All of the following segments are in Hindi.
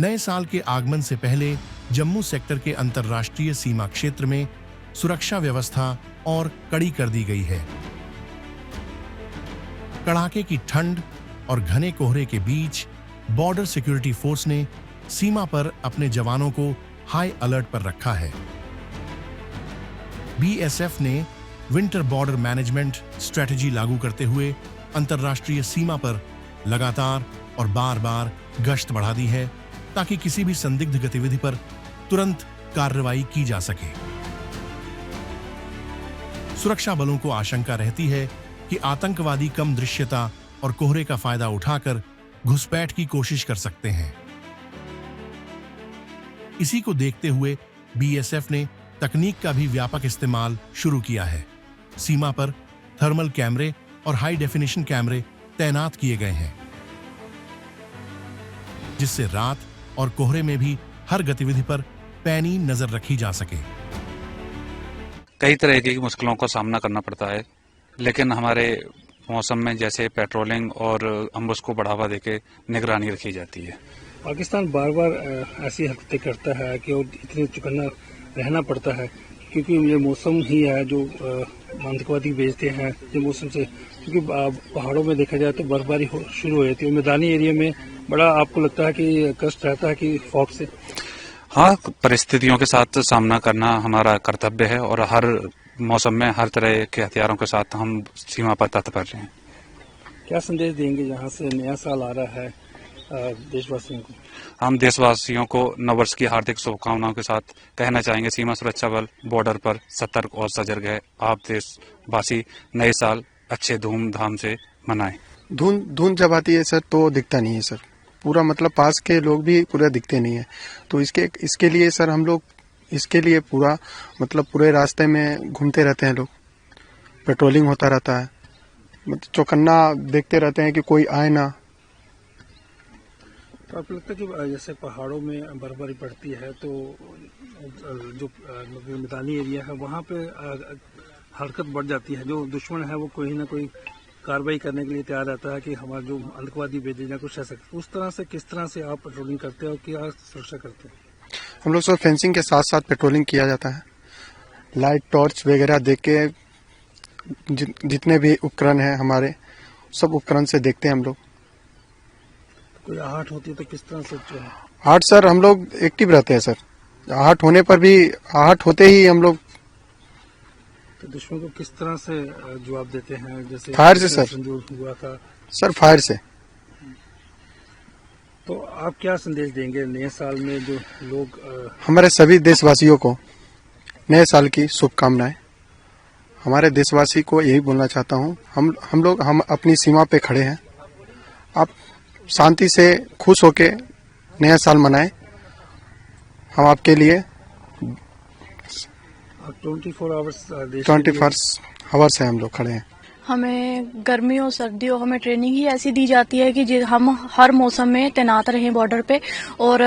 नए साल के आगमन से पहले जम्मू सेक्टर के अंतर्राष्ट्रीय सीमा क्षेत्र में सुरक्षा व्यवस्था और कड़ी कर दी गई है। कड़ाके की ठंड और घने कोहरे के बीच बॉर्डर सिक्योरिटी फोर्स ने सीमा पर अपने जवानों को हाई अलर्ट पर रखा है। बीएसएफ ने विंटर बॉर्डर मैनेजमेंट स्ट्रेटजी लागू करते हुए अंतर्राष्ट्रीय सीमा पर लगातार और बार-बार गश्त बढ़ा दी है ताकि किसी भी संदिग्ध गतिविधि पर तुरंत कार्रवाई की जा सके। सुरक्षा बलों को आशंका रहती है कि आतंकवादी कम दृश्यता और कोहरे का फायदा उठाकर घुसपैठ की कोशिश कर सकते हैं। इसी को देखते हुए बीएसएफ ने तकनीक का भी व्यापक इस्तेमाल शुरू किया है। सीमा पर थर्मल कैमरे और हाई डेफिनेशन कैमरे तैनात किए गए हैं, जिससे रात और कोहरे में भी हर गतिविधि पर पैनी नजर रखी जा सके। कई तरह की मुश्किलों का सामना करना पड़ता है, लेकिन हमारे मौसम में जैसे पेट्रोलिंग और अम्बुश को बढ़ावा देके निगरानी रखी जाती है। पाकिस्तान बार बार ऐसी हरकतें करता है कि और इतने चौकन्ना रहना पड़ता है, क्योंकि ये मौसम ही है जो आतंकवादी भेजते हैं। ये मौसम से, क्योंकि पहाड़ों में देखा जाए तो बर्फबारी शुरू हो जाती है, मैदानी एरिया में बड़ा आपको लगता है कि कष्ट रहता है कि फॉग से? हाँ, परिस्थितियों के साथ सामना करना हमारा कर्तव्य है और हर मौसम में हर तरह के हथियारों के साथ हम सीमा पर तत्पर हैं। क्या संदेश देंगे यहाँ से नया साल आ रहा है देशवासियों को? हम देशवासियों को नववर्ष की हार्दिक शुभकामनाओं के साथ कहना चाहेंगे, सीमा सुरक्षा बल बॉर्डर पर सतर्क और सजग है। आप देशवासी नए साल अच्छे धूमधाम से मनाएं। धुंध जब आती है सर तो दिखता नहीं है सर, पूरा मतलब पास के लोग भी पूरा दिखते नहीं है। तो इसके लिए सर हम लोग इसके लिए पूरा मतलब पूरे रास्ते में घूमते रहते हैं, लोग पेट्रोलिंग होता रहता है, मतलब चौकन्ना देखते रहते हैं कि कोई आए ना। तो आपको लगता है कि जैसे पहाड़ों में बर्फबारी पड़ती है तो जो मैदानी एरिया है वहाँ पे हरकत बढ़ जाती है, जो दुश्मन है वो कोई ना कोई कार्रवाई करने के लिए तैयार रहता है कि हमारा जो आतंकवादी भेजे या कुछ ऐसा। उस तरह से किस तरह से आप पेट्रोलिंग करते हैं और क्या सुरक्षा करते हैं? हम लोग सर फेंसिंग के साथ साथ पेट्रोलिंग किया जाता है, लाइट टॉर्च वगैरह देख के जितने भी उपकरण हैं हमारे सब उपकरण से देखते हैं हम लोग। कोई आहट होती है तो किस तरह से? आहट सर हम लोग एक्टिव रहते हैं सर, आहट होने पर भी आहट होते ही हम लोग तो दुश्मन को किस तरह से जवाब देते हैं? जैसे फायर से सर, हुआ था सर फायर से। तो आप क्या संदेश देंगे नए साल में जो लोग हमारे सभी देशवासियों को नए साल की शुभकामनाएं। हमारे देशवासी को यही बोलना चाहता हूं, हम अपनी सीमा पे खड़े हैं, आप शांति से खुश होके नया साल मनाएं। हम आपके लिए 24 आवर्स है हम लोग खड़े हैं। हमें गर्मियों सर्दियों हमें ट्रेनिंग ही ऐसी दी जाती है कि हम हर मौसम में तैनात रहें बॉर्डर पे, और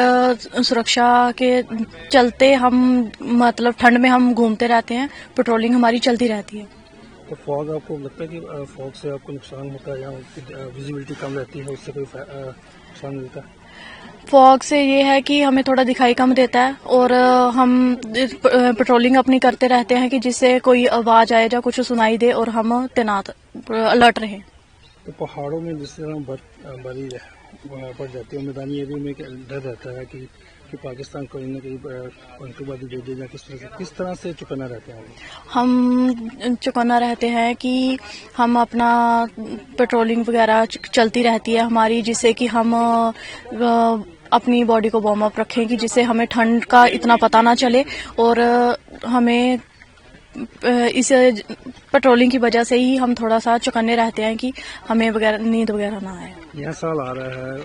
सुरक्षा के चलते हम मतलब ठंड में हम घूमते रहते हैं, पेट्रोलिंग हमारी चलती रहती है। तो फॉग आपको लगता है कि फॉग से आपको नुकसान होता है या विजिबिलिटी कम रहती है, उससे कोई नुकसान मिलता है? फॉग से ये है कि हमें थोड़ा दिखाई कम देता है और हम पेट्रोलिंग अपनी करते रहते हैं कि जिससे कोई आवाज आए या कुछ सुनाई दे और हम तैनात अलर्ट रहें। तो पहाड़ों में जिस तरह बर्फबारी पड़ जाती है, मैदानी एरिया में डर रहता है कि पाकिस्तान कोई न कोई आतंकवादी भेजे या किस तरह से चौकन्ना रहते हैं? हम चौकन्ना रहते हैं कि हम अपना पेट्रोलिंग वगैरह चलती रहती है हमारी, जिससे कि हम अपनी बॉडी को वार्म अप रखें कि जिससे हमें ठंड का इतना पता ना चले, और हमें इस पेट्रोलिंग की वजह से ही हम थोड़ा सा चौकन्ने रहते हैं कि हमें नींद वगैरह ना आए। नया साल आ रहा है,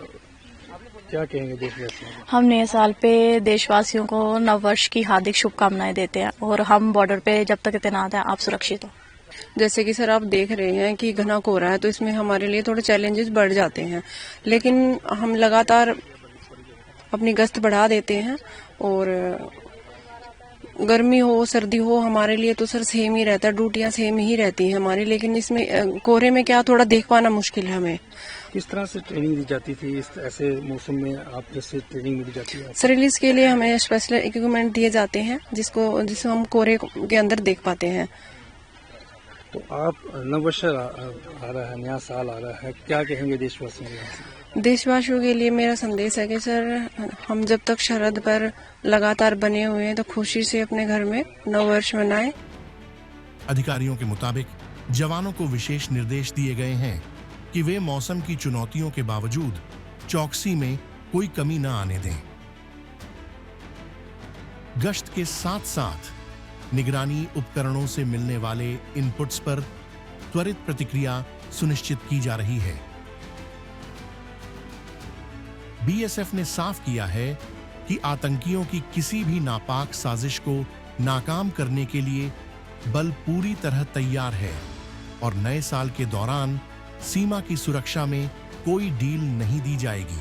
क्या कहेंगे देशवासियों को? हम नए साल पे देशवासियों को नववर्ष की हार्दिक शुभकामनाएं देते हैं, और हम बॉर्डर पे जब तक तैनात हैं आप सुरक्षित हो। जैसे कि सर आप देख रहे हैं कि घना कोहरा है, तो इसमें हमारे लिए थोड़े चैलेंजेस बढ़ जाते हैं, लेकिन हम लगातार अपनी गश्त बढ़ा देते हैं और गर्मी हो सर्दी हो हमारे लिए तो सर सेम ही रहता है, ड्यूटियां सेम ही रहती हैं हमारी, लेकिन इसमें कोहरे में क्या थोड़ा देख पाना मुश्किल है हमें। किस तरह से ट्रेनिंग दी जाती थी इस ऐसे मौसम में, आप जैसे ट्रेनिंग दी जाती है? सर इसके लिए हमें स्पेशल इक्विपमेंट दिए जाते हैं जिसको हम कोहरे के अंदर देख पाते हैं। तो आप नववर्ष आ रहा है, नया साल आ रहा है, क्या कहेंगे देशवासियों को? देशवासियों के लिए मेरा संदेश है कि सर हम जब तक सरहद पर लगातार बने हुए हैं तो खुशी से अपने घर में नववर्ष मनाएं। अधिकारियों के मुताबिक जवानों को विशेष निर्देश दिए गए हैं कि वे मौसम की चुनौतियों के बावजूद चौकसी में कोई कमी न आने दें। गश्त के साथ साथ निगरानी उपकरणों से मिलने वाले इनपुट्स पर त्वरित प्रतिक्रिया सुनिश्चित की जा रही है। बीएसएफ ने साफ किया है कि आतंकियों की किसी भी नापाक साजिश को नाकाम करने के लिए बल पूरी तरह तैयार है और नए साल के दौरान सीमा की सुरक्षा में कोई डील नहीं दी जाएगी।